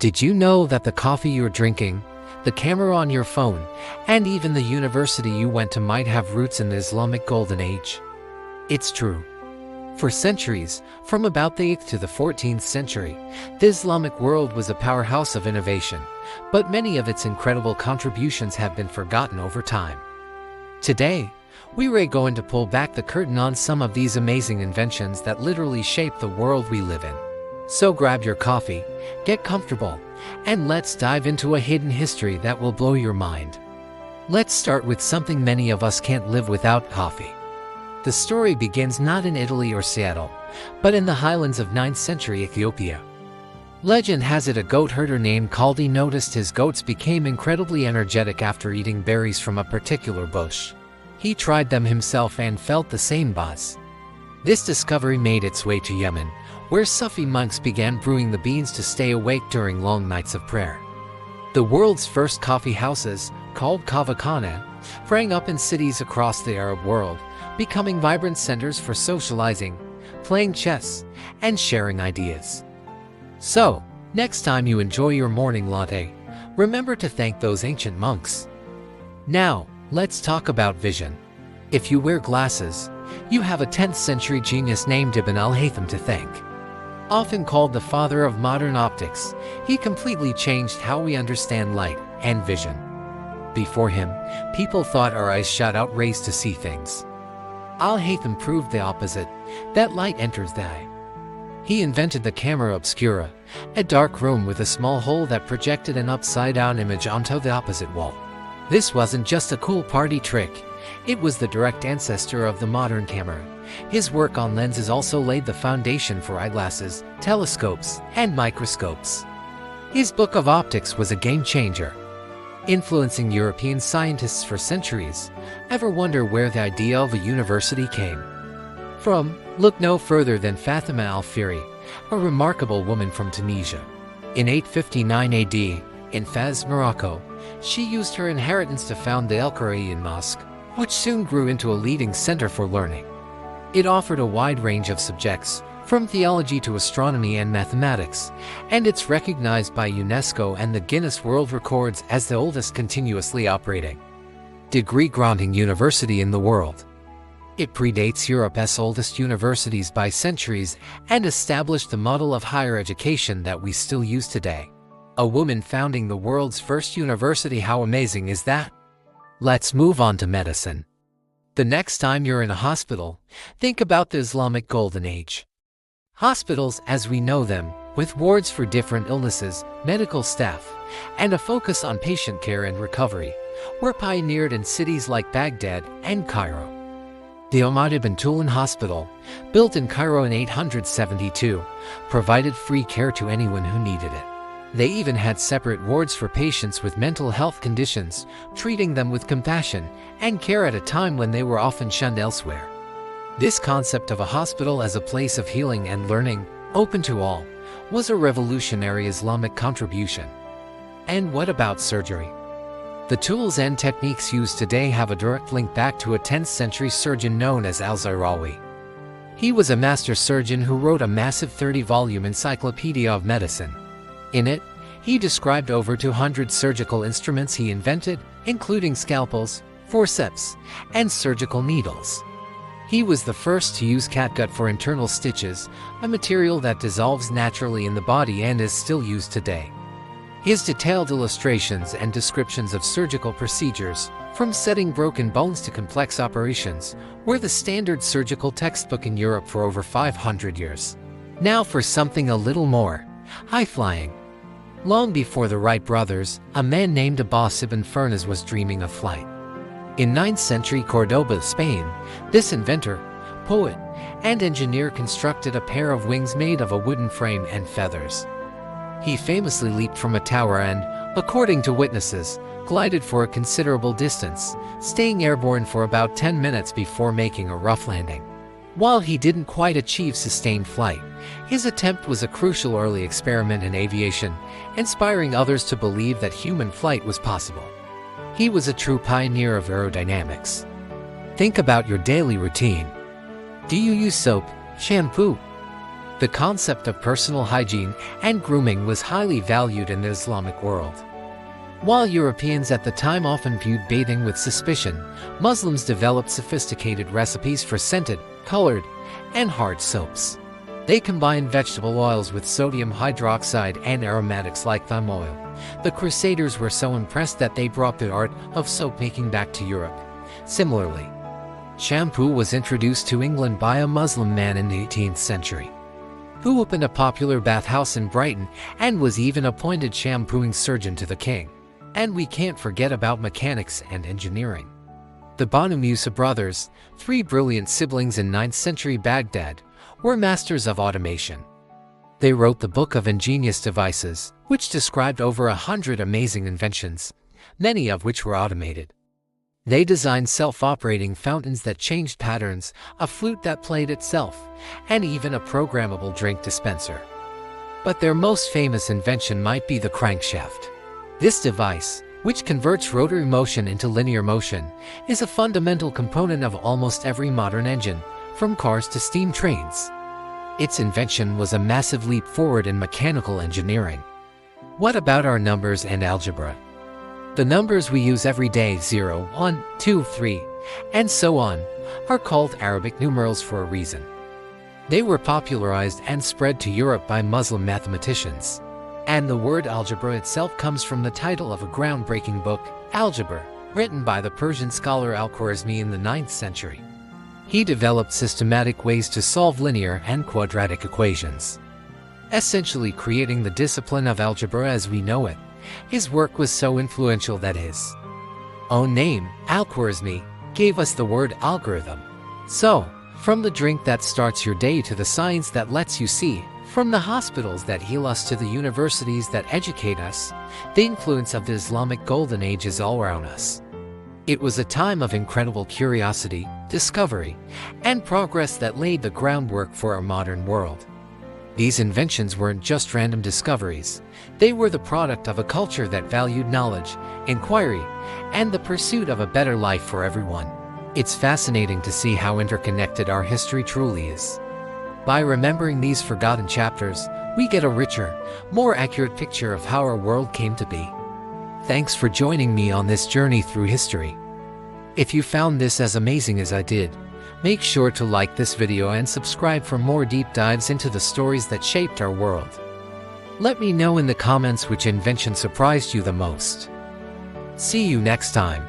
Did you know that the coffee you're drinking, the camera on your phone, and even the university you went to might have roots in the Islamic Golden Age? It's true. For centuries, from about the 8th to the 14th century, the Islamic world was a powerhouse of innovation, but many of its incredible contributions have been forgotten over time. Today, we're going to pull back the curtain on some of these amazing inventions that literally shape the world we live in. So grab your coffee, get comfortable, and let's dive into a hidden history that will blow your mind. Let's start with something many of us can't live without: coffee. The story begins not in Italy or Seattle, but in the highlands of 9th century Ethiopia. Legend has it a goat herder named Kaldi noticed his goats became incredibly energetic after eating berries from a particular bush. He tried them himself and felt the same buzz. This discovery made its way to Yemen, where Sufi monks began brewing the beans to stay awake during long nights of prayer. The world's first coffee houses, called kavakhana, sprang up in cities across the Arab world, becoming vibrant centers for socializing, playing chess, and sharing ideas. So, next time you enjoy your morning latte, remember to thank those ancient monks. Now, let's talk about vision. If you wear glasses, you have a 10th century genius named Ibn al-Haytham to thank. Often called the father of modern optics, he completely changed how we understand light and vision. Before him, people thought our eyes shot out rays to see things. Al-Haytham proved the opposite, that light enters the eye. He invented the camera obscura, a dark room with a small hole that projected an upside-down image onto the opposite wall. This wasn't just a cool party trick, it was the direct ancestor of the modern camera. His work on lenses also laid the foundation for eyeglasses, telescopes, and microscopes. His book of optics was a game-changer, influencing European scientists for centuries. Ever wonder where the idea of a university came from? Look no further than Fatima al-Fihri, a remarkable woman from Tunisia. In 859 AD, in Fez, Morocco, she used her inheritance to found the El-Qur'an Mosque, which soon grew into a leading center for learning. It offered a wide range of subjects, from theology to astronomy and mathematics, and it's recognized by UNESCO and the Guinness World Records as the oldest continuously operating degree-granting university in the world. It predates Europe's oldest universities by centuries and established the model of higher education that we still use today. A woman founding the world's first university, how amazing is that? Let's move on to medicine. The next time you're in a hospital, think about the Islamic Golden Age. Hospitals, as we know them, with wards for different illnesses, medical staff, and a focus on patient care and recovery, were pioneered in cities like Baghdad and Cairo. The Ahmad ibn Tulun Hospital, built in Cairo in 872, provided free care to anyone who needed it. They even had separate wards for patients with mental health conditions, treating them with compassion and care at a time when they were often shunned elsewhere. This concept of a hospital as a place of healing and learning, open to all, was a revolutionary Islamic contribution. And what about surgery? The tools and techniques used today have a direct link back to a 10th century surgeon known as al-Zahrawi. He was a master surgeon who wrote a massive 30-volume encyclopedia of medicine. In it, he described over 200 surgical instruments he invented, including scalpels, forceps, and surgical needles. He was the first to use catgut for internal stitches, a material that dissolves naturally in the body and is still used today. His detailed illustrations and descriptions of surgical procedures, from setting broken bones to complex operations, were the standard surgical textbook in Europe for over 500 years. Now for something a little more high-flying. Long before the Wright brothers, a man named Abbas ibn Firnas was dreaming of flight. In 9th century Cordoba, Spain, this inventor, poet, and engineer constructed a pair of wings made of a wooden frame and feathers. He famously leaped from a tower and, according to witnesses, glided for a considerable distance, staying airborne for about 10 minutes before making a rough landing. While he didn't quite achieve sustained flight, his attempt was a crucial early experiment in aviation, inspiring others to believe that human flight was possible. He was a true pioneer of aerodynamics. Think about your daily routine. Do you use soap, shampoo, The concept of personal hygiene and grooming was highly valued in the Islamic world. While Europeans at the time often viewed bathing with suspicion, Muslims developed sophisticated recipes for scented, colored, and hard soaps. They combined vegetable oils with sodium hydroxide and aromatics like thyme oil. The Crusaders were so impressed that they brought the art of soap making back to Europe. Similarly, shampoo was introduced to England by a Muslim man in the 18th century, who opened a popular bathhouse in Brighton and was even appointed shampooing surgeon to the king. And we can't forget about mechanics and engineering. The Banu Musa brothers, three brilliant siblings in 9th century Baghdad, were masters of automation. They wrote the Book of Ingenious Devices, which described over 100 amazing inventions, many of which were automated. They designed self-operating fountains that changed patterns, a flute that played itself, and even a programmable drink dispenser. But their most famous invention might be the crankshaft. This device, which converts rotary motion into linear motion, is a fundamental component of almost every modern engine, from cars to steam trains. Its invention was a massive leap forward in mechanical engineering. What about our numbers and algebra? The numbers we use every day, 0, 1, 2, 3, and so on, are called Arabic numerals for a reason. They were popularized and spread to Europe by Muslim mathematicians. And the word algebra itself comes from the title of a groundbreaking book, Algebra, written by the Persian scholar al-Khwarizmi in the 9th century. He developed systematic ways to solve linear and quadratic equations, essentially creating the discipline of algebra as we know it. His work was so influential that his own name, al-Khwarizmi, gave us the word algorithm. So, from the drink that starts your day to the science that lets you see, from the hospitals that heal us to the universities that educate us, the influence of the Islamic Golden Age is all around us. It was a time of incredible curiosity, discovery, and progress that laid the groundwork for our modern world. These inventions weren't just random discoveries. They were the product of a culture that valued knowledge, inquiry, and the pursuit of a better life for everyone. It's fascinating to see how interconnected our history truly is. By remembering these forgotten chapters, we get a richer, more accurate picture of how our world came to be. Thanks for joining me on this journey through history. If you found this as amazing as I did, make sure to like this video and subscribe for more deep dives into the stories that shaped our world. Let me know in the comments which invention surprised you the most. See you next time.